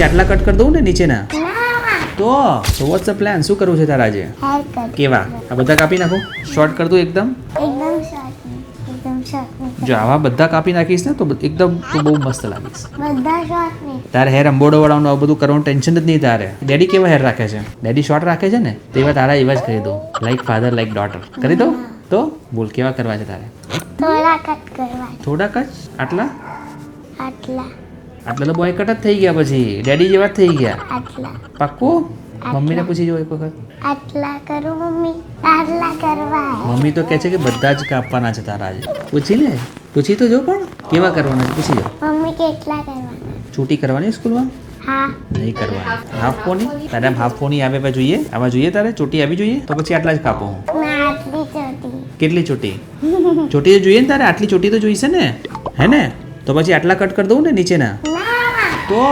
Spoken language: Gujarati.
આટલા કટ કરી દઉં ને નીચેના તો વોટ્સ ધ પ્લાન? શું કરવું છે તારા આજે? કેવા? આ બધા કાપી નાખો. શોર્ટ કર દઉં એકદમ. જો આવા બધા કાપી નાખીશ ને તો એકદમ તું બહુ મસ્ત લાગીશ. તારે હેર અંબોડો વળાવવાનું આ બધું કરવાનું ટેન્શન જ નહીં તારે. ડેડી કેવા હેર રાખે છે? ડેડી શોર્ટ રાખે છે ને? તો એવા તારા એવા જ કરી દઉં. લાઈક ફાધર લાઈક ડોટર કરી દઉં. તો બોલ કેવા કરવા છે તારે? થોડા કટ. આટલા આટલા તો બોય કટ જ થઈ ગયા. પછી ડેડી જેવા જ થઈ ગયા. પાક્કું? મમ્મીને પૂછી જો એક વખત. મમ્મી તો કહે છે કે બધા જ કાપવાના છે તારા આજે. પૂછી લે. પૂછી તો જો પણ કેવા કરવાના છે પૂછી જો. છૂટી કરવાની સ્કૂલમાં? નહીં કરવાની. Half pony? તારે આમ હાફ પોની આવે જોઈએ? આમાં જોઈએ તારે ચોટી આવી જોઈએ? તો પછી આટલા જ કાપો હું. કેટલી ચોટી? ચોટી તો જોઈએ ને તારે? આટલી ચોટી તો જોઈશે ને? હે ને? તો પછી આટલા કટ કરી દઉં ને નીચેના તો